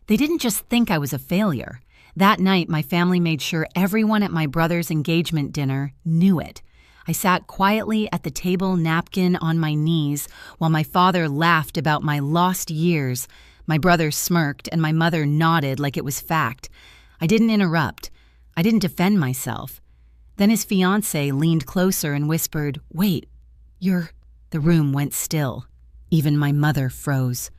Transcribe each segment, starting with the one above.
They didn't just think I was a failure. That night, my family made sure everyone at my brother's engagement dinner knew it. I sat quietly at the table, napkin on my knees, while my father laughed about my lost years. My brother smirked, and my mother nodded like it was fact. I didn't interrupt. I didn't defend myself. Then his fiancée leaned closer and whispered, "Wait, you're—" The room went still. Even my mother froze.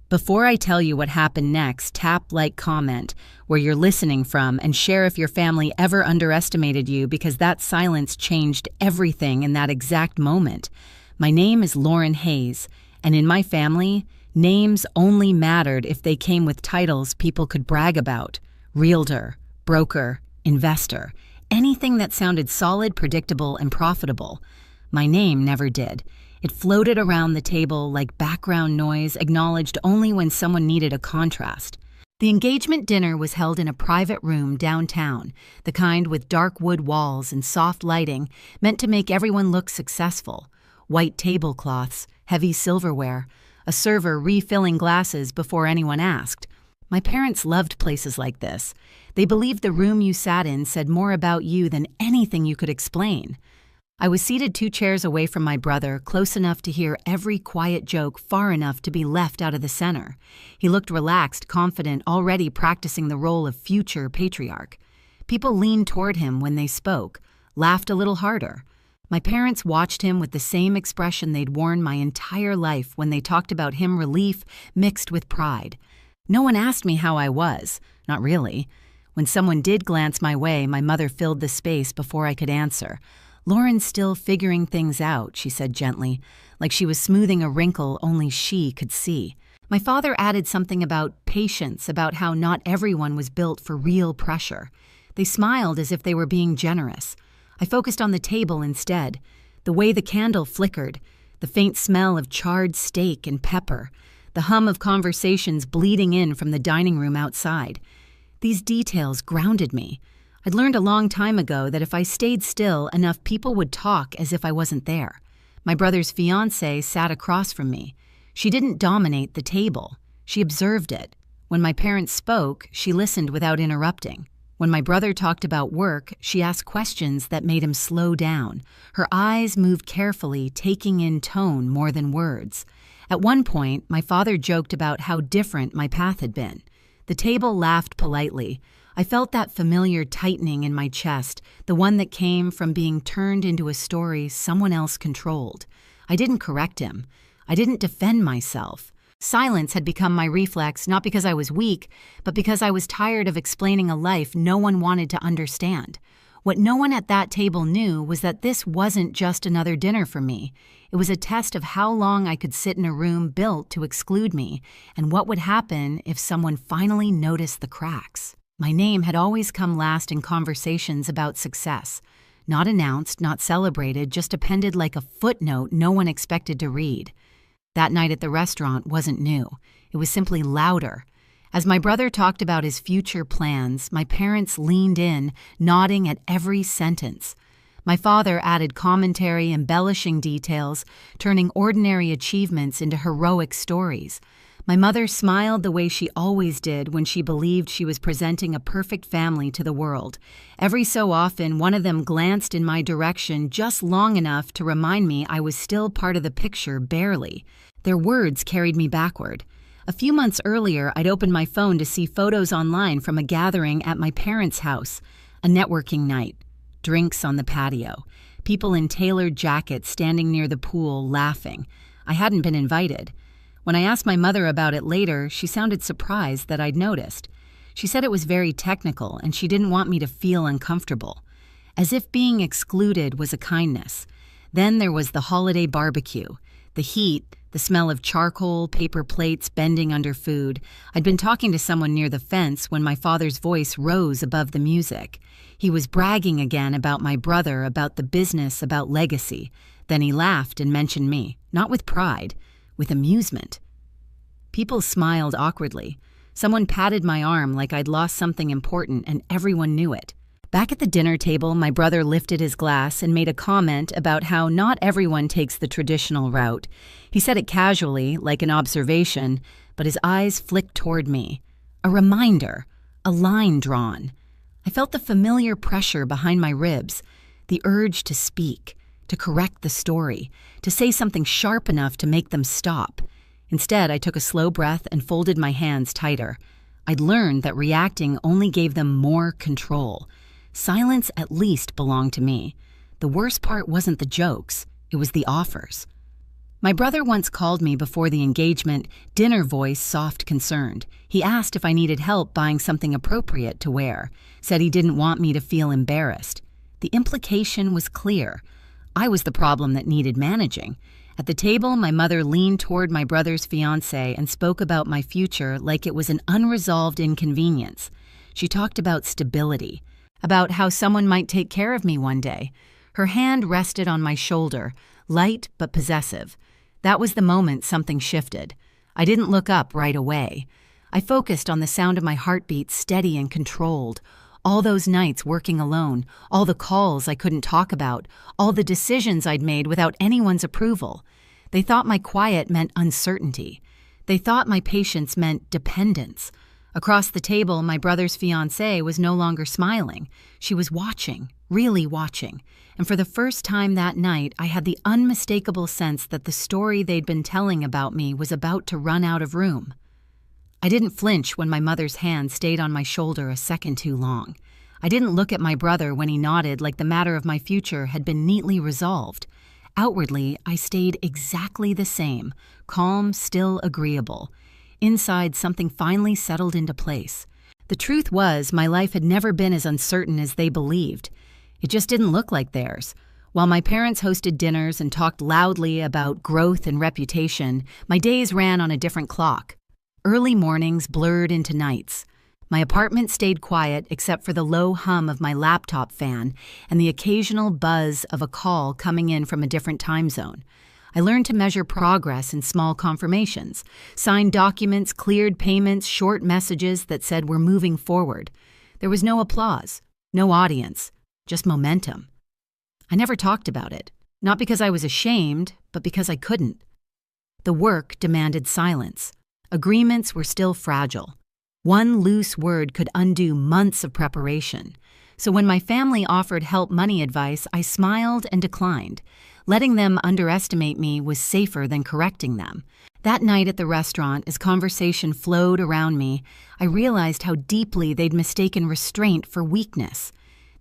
Before I tell you what happened next, tap like comment where you're listening from and share if your family ever underestimated you, because that silence changed everything in that exact moment. My name is Lauren Hayes, and in my family, names only mattered if they came with titles people could brag about. Realtor, broker, investor, anything that sounded solid, predictable, and profitable. My name never did. It floated around the table like background noise, acknowledged only when someone needed a contrast. The engagement dinner was held in a private room downtown, the kind with dark wood walls and soft lighting meant to make everyone look successful. White tablecloths, heavy silverware, a server refilling glasses before anyone asked. My parents loved places like this. They believed the room you sat in said more about you than anything you could explain. I was seated 2 chairs away from my brother, close enough to hear every quiet joke, far enough to be left out of the center. He looked relaxed, confident, already practicing the role of future patriarch. People leaned toward him when they spoke, laughed a little harder. My parents watched him with the same expression they'd worn my entire life when they talked about him, relief mixed with pride. No one asked me how I was, not really. When someone did glance my way, my mother filled the space before I could answer. "Lauren's still figuring things out," she said gently, like she was smoothing a wrinkle only she could see. My father added something about patience, about how not everyone was built for real pressure. They smiled as if they were being generous. I focused on the table instead, the way the candle flickered, the faint smell of charred steak and pepper, the hum of conversations bleeding in from the dining room outside. These details grounded me. I'd learned a long time ago that if I stayed still, enough people would talk as if I wasn't there. My brother's fiancée sat across from me. She didn't dominate the table. She observed it. When my parents spoke, she listened without interrupting. When my brother talked about work, she asked questions that made him slow down. Her eyes moved carefully, taking in tone more than words. At one point, my father joked about how different my path had been. The table laughed politely. I felt that familiar tightening in my chest, the one that came from being turned into a story someone else controlled. I didn't correct him. I didn't defend myself. Silence had become my reflex, not because I was weak, but because I was tired of explaining a life no one wanted to understand. What no one at that table knew was that this wasn't just another dinner for me. It was a test of how long I could sit in a room built to exclude me, and what would happen if someone finally noticed the cracks. My name had always come last in conversations about success. Not announced, not celebrated, just appended like a footnote no one expected to read. That night at the restaurant wasn't new. It was simply louder. As my brother talked about his future plans, my parents leaned in, nodding at every sentence. My father added commentary, embellishing details, turning ordinary achievements into heroic stories. My mother smiled the way she always did when she believed she was presenting a perfect family to the world. Every so often, one of them glanced in my direction just long enough to remind me I was still part of the picture, barely. Their words carried me backward. A few months earlier, I'd opened my phone to see photos online from a gathering at my parents' house, a networking night, drinks on the patio, people in tailored jackets standing near the pool laughing. I hadn't been invited. When I asked my mother about it later, she sounded surprised that I'd noticed. She said it was very technical and she didn't want me to feel uncomfortable, as if being excluded was a kindness. Then there was the holiday barbecue, the heat, the smell of charcoal, paper plates bending under food. I'd been talking to someone near the fence when my father's voice rose above the music. He was bragging again about my brother, about the business, about legacy. Then he laughed and mentioned me, not with pride, with amusement. People smiled awkwardly. Someone patted my arm like I'd lost something important, and everyone knew it. Back at the dinner table, my brother lifted his glass and made a comment about how not everyone takes the traditional route. He said it casually, like an observation, but his eyes flicked toward me. A reminder, a line drawn. I felt the familiar pressure behind my ribs, the urge to speak, to correct the story, to say something sharp enough to make them stop. Instead, I took a slow breath and folded my hands tighter. I'd learned that reacting only gave them more control. Silence at least belonged to me. The worst part wasn't the jokes, it was the offers. My brother once called me before the engagement, dinner voice soft concerned. He asked if I needed help buying something appropriate to wear, said he didn't want me to feel embarrassed. The implication was clear. I was the problem that needed managing. At the table, my mother leaned toward my brother's fiancé and spoke about my future like it was an unresolved inconvenience. She talked about stability, about how someone might take care of me one day. Her hand rested on my shoulder, light but possessive. That was the moment something shifted. I didn't look up right away. I focused on the sound of my heartbeat, steady and controlled. All those nights working alone, all the calls I couldn't talk about, all the decisions I'd made without anyone's approval. They thought my quiet meant uncertainty. They thought my patience meant dependence. Across the table, my brother's fiancée was no longer smiling. She was watching, really watching. And for the first time that night, I had the unmistakable sense that the story they'd been telling about me was about to run out of room. I didn't flinch when my mother's hand stayed on my shoulder a second too long. I didn't look at my brother when he nodded like the matter of my future had been neatly resolved. Outwardly, I stayed exactly the same, calm, still agreeable. Inside, something finally settled into place. The truth was, my life had never been as uncertain as they believed. It just didn't look like theirs. While my parents hosted dinners and talked loudly about growth and reputation, my days ran on a different clock. Early mornings blurred into nights. My apartment stayed quiet except for the low hum of my laptop fan and the occasional buzz of a call coming in from a different time zone. I learned to measure progress in small confirmations, signed documents, cleared payments, short messages that said we're moving forward. There was no applause, no audience, just momentum. I never talked about it, not because I was ashamed, but because I couldn't. The work demanded silence. Agreements were still fragile. One loose word could undo months of preparation. So when my family offered help money advice, I smiled and declined. Letting them underestimate me was safer than correcting them. That night at the restaurant, as conversation flowed around me, I realized how deeply they'd mistaken restraint for weakness.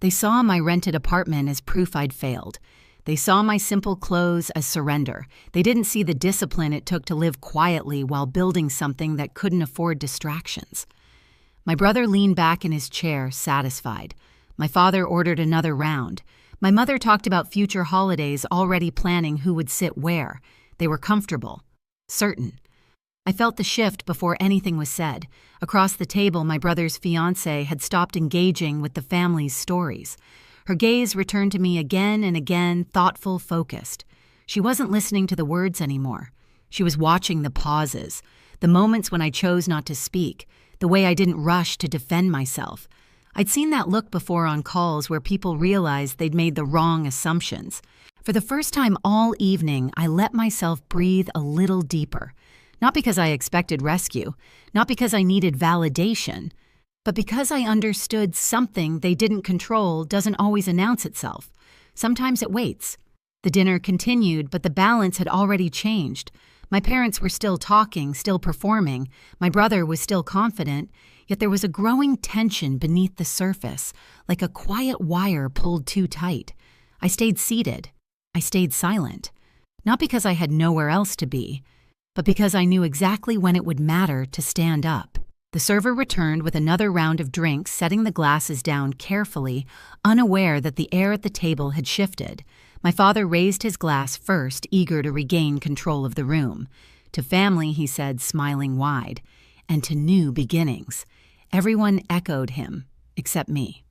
They saw my rented apartment as proof I'd failed. They saw my simple clothes as surrender. They didn't see the discipline it took to live quietly while building something that couldn't afford distractions. My brother leaned back in his chair, satisfied. My father ordered another round. My mother talked about future holidays, already planning who would sit where. They were comfortable, certain. I felt the shift before anything was said. Across the table, my brother's fiancée had stopped engaging with the family's stories. Her gaze returned to me again and again, thoughtful, focused. She wasn't listening to the words anymore. She was watching the pauses, the moments when I chose not to speak, the way I didn't rush to defend myself. I'd seen that look before on calls where people realized they'd made the wrong assumptions. For the first time all evening, I let myself breathe a little deeper. Not because I expected rescue, not because I needed validation, but because I understood something they didn't control doesn't always announce itself. Sometimes it waits. The dinner continued, but the balance had already changed. My parents were still talking, still performing. My brother was still confident, yet there was a growing tension beneath the surface, like a quiet wire pulled too tight. I stayed seated. I stayed silent. Not because I had nowhere else to be, but because I knew exactly when it would matter to stand up. The server returned with another round of drinks, setting the glasses down carefully, unaware that the air at the table had shifted. My father raised his glass first, eager to regain control of the room. To family, he said, smiling wide, and to new beginnings. Everyone echoed him, except me.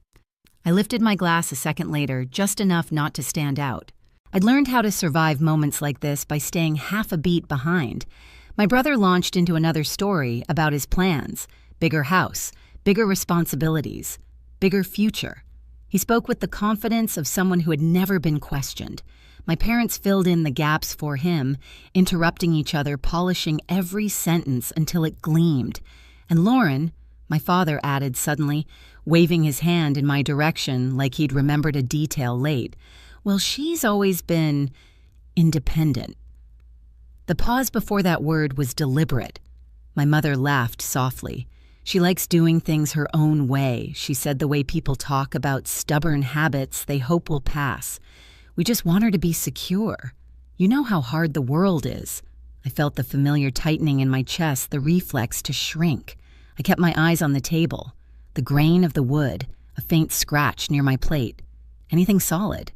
I lifted my glass a second later, just enough not to stand out. I'd learned how to survive moments like this by staying half a beat behind. My brother launched into another story about his plans, bigger house, bigger responsibilities, bigger future. He spoke with the confidence of someone who had never been questioned. My parents filled in the gaps for him, interrupting each other, polishing every sentence until it gleamed. And Lauren, my father added suddenly, waving his hand in my direction like he'd remembered a detail late. Well, she's always been independent. The pause before that word was deliberate. My mother laughed softly. She likes doing things her own way, she said, the way people talk about stubborn habits they hope will pass. We just want her to be secure. You know how hard the world is. I felt the familiar tightening in my chest, the reflex to shrink. I kept my eyes on the table. The grain of the wood, a faint scratch near my plate. Anything solid?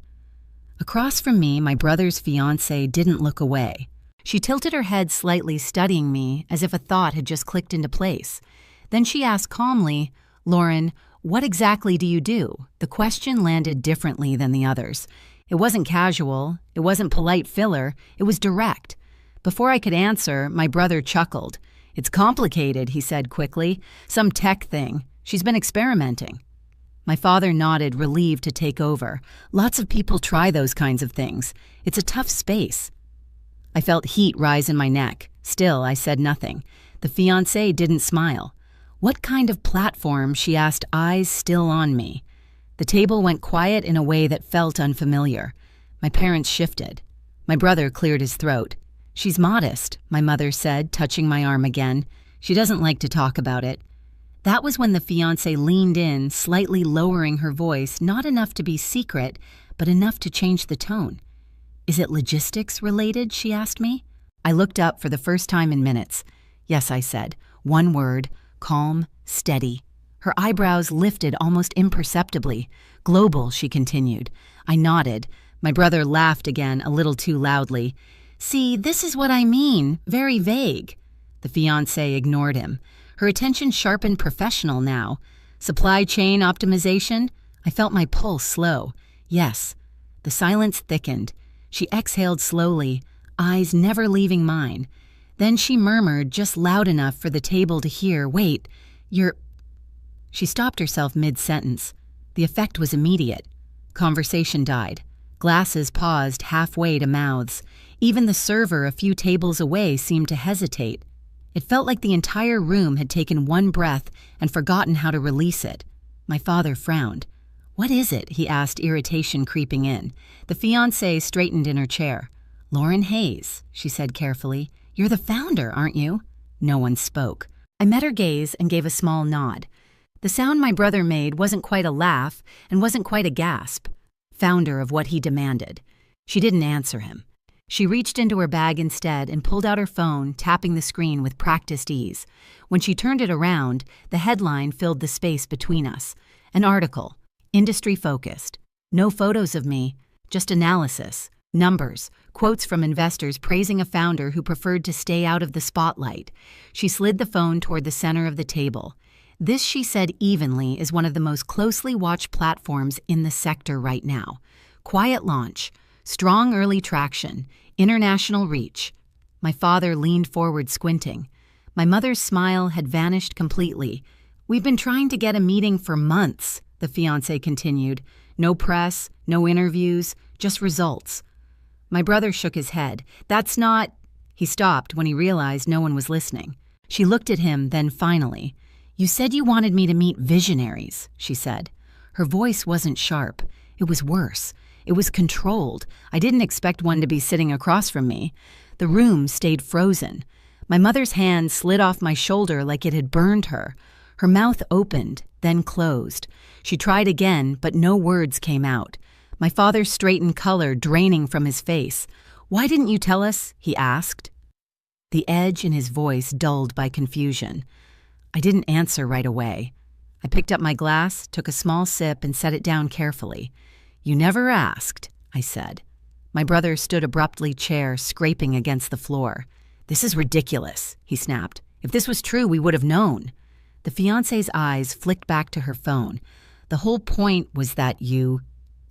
Across from me, my brother's fiancée didn't look away. She tilted her head slightly, studying me, as if a thought had just clicked into place. Then she asked calmly, "Lauren, what exactly do you do?" The question landed differently than the others. It wasn't casual, it wasn't polite filler, it was direct. Before I could answer, my brother chuckled. "It's complicated," he said quickly. "Some tech thing. She's been experimenting." My father nodded, relieved to take over. Lots of people try those kinds of things. It's a tough space. I felt heat rise in my neck. Still, I said nothing. The fiancé didn't smile. "What kind of platform?" she asked, eyes still on me. The table went quiet in a way that felt unfamiliar. My parents shifted. My brother cleared his throat. "She's modest," my mother said, touching my arm again. "She doesn't like to talk about it." That was when the fiancé leaned in, slightly lowering her voice, not enough to be secret, but enough to change the tone. "Is it logistics related?" she asked me. I looked up for the first time in minutes. "Yes," I said. One word. Calm, steady. Her eyebrows lifted almost imperceptibly. "Global," she continued. I nodded. My brother laughed again, a little too loudly. "See, this is what I mean. Very vague." The fiancé ignored him. Her attention sharpened professional now. "Supply chain optimization?" I felt my pulse slow. "Yes." The silence thickened. She exhaled slowly, eyes never leaving mine. Then she murmured, just loud enough for the table to hear, "Wait, you're—" She stopped herself mid-sentence. The effect was immediate. Conversation died. Glasses paused halfway to mouths. Even the server a few tables away seemed to hesitate. It felt like the entire room had taken one breath and forgotten how to release it. My father frowned. "What is it?" he asked, irritation creeping in. The fiancée straightened in her chair. "Lauren Hayes," she said carefully. "You're the founder, aren't you?" No one spoke. I met her gaze and gave a small nod. The sound my brother made wasn't quite a laugh and wasn't quite a gasp. Founder of what he demanded. She didn't answer him. She reached into her bag instead and pulled out her phone, tapping the screen with practiced ease. When she turned it around, the headline filled the space between us. An article. Industry-focused. No photos of me, just analysis. Numbers, quotes from investors praising a founder who preferred to stay out of the spotlight. She slid the phone toward the center of the table. This, she said evenly, is one of the most closely watched platforms in the sector right now. Quiet launch, strong early traction, international reach. My father leaned forward, squinting. My mother's smile had vanished completely. "We've been trying to get a meeting for months," the fiancé continued. "No press, no interviews, just results." My brother shook his head. "That's not—" He stopped when he realized no one was listening. She looked at him, then finally. "You said you wanted me to meet visionaries," she said. Her voice wasn't sharp. It was worse. It was controlled. I didn't expect one to be sitting across from me. The room stayed frozen. My mother's hand slid off my shoulder like it had burned her. Her mouth opened, then closed. She tried again, but no words came out. My father straightened, color draining from his face. "Why didn't you tell us?" he asked. The edge in his voice dulled by confusion. I didn't answer right away. I picked up my glass, took a small sip, and set it down carefully. "You never asked," I said. My brother stood abruptly, chair scraping against the floor. "This is ridiculous," he snapped. "If this was true, we would have known." The fiancé's eyes flicked back to her phone. "The whole point was that you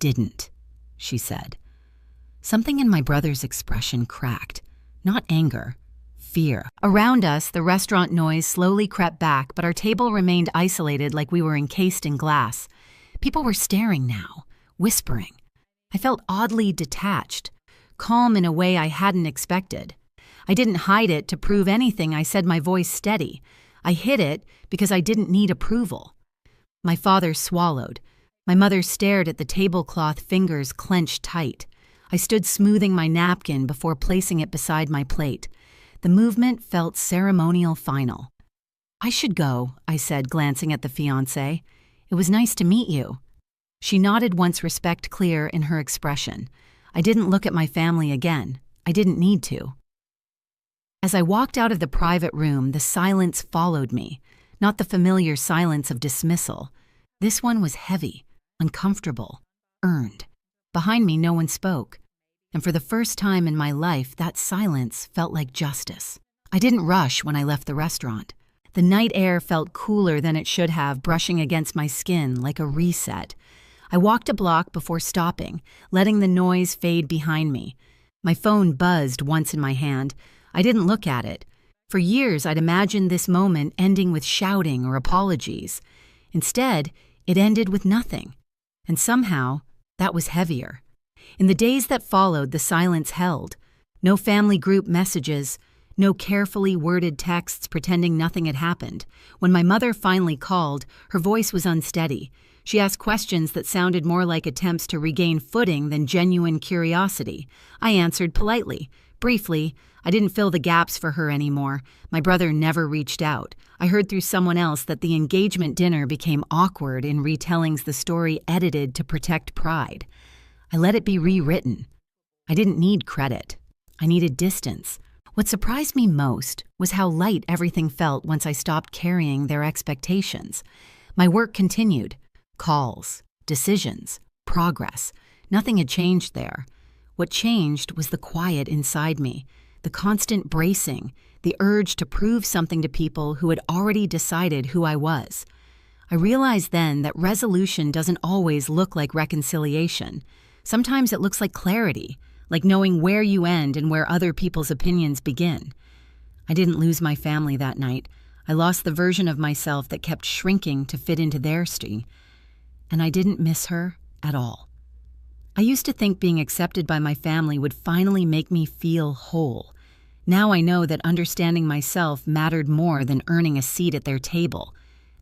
didn't," she said. Something in my brother's expression cracked. Not anger, fear. Around us, the restaurant noise slowly crept back, but our table remained isolated like we were encased in glass. People were staring now, whispering. I felt oddly detached, calm in a way I hadn't expected. I didn't hide it to prove anything. I said, my voice steady. I hid it because I didn't need approval. My father swallowed. My mother stared at the tablecloth, fingers clenched tight. I stood smoothing my napkin before placing it beside my plate. The movement felt ceremonial final. "I should go," I said, glancing at the fiancé. "It was nice to meet you." She nodded once, respect clear in her expression. I didn't look at my family again. I didn't need to. As I walked out of the private room, the silence followed me, not the familiar silence of dismissal. This one was heavy, uncomfortable, earned. Behind me, no one spoke. And for the first time in my life, that silence felt like justice. I didn't rush when I left the restaurant. The night air felt cooler than it should have, brushing against my skin like a reset. I walked a block before stopping, letting the noise fade behind me. My phone buzzed once in my hand. I didn't look at it. For years, I'd imagined this moment ending with shouting or apologies. Instead, it ended with nothing. And somehow, that was heavier. In the days that followed, the silence held. No family group messages, no carefully worded texts pretending nothing had happened. When my mother finally called, her voice was unsteady. She asked questions that sounded more like attempts to regain footing than genuine curiosity. I answered politely. Briefly, I didn't fill the gaps for her anymore. My brother never reached out. I heard through someone else that the engagement dinner became awkward in retellings the story edited to protect pride. I let it be rewritten. I didn't need credit. I needed distance. What surprised me most was how light everything felt once I stopped carrying their expectations. My work continued. Calls, decisions, progress. Nothing had changed there. What changed was the quiet inside me, the constant bracing, the urge to prove something to people who had already decided who I was. I realized then that resolution doesn't always look like reconciliation. Sometimes it looks like clarity, like knowing where you end and where other people's opinions begin. I didn't lose my family that night. I lost the version of myself that kept shrinking to fit into their stream. And I didn't miss her at all. I used to think being accepted by my family would finally make me feel whole. Now I know that understanding myself mattered more than earning a seat at their table.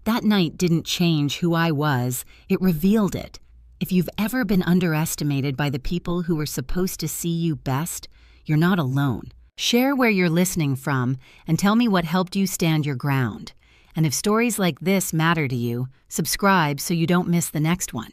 That night didn't change who I was, it revealed it. If you've ever been underestimated by the people who were supposed to see you best, you're not alone. Share where you're listening from and tell me what helped you stand your ground. And if stories like this matter to you, subscribe so you don't miss the next one.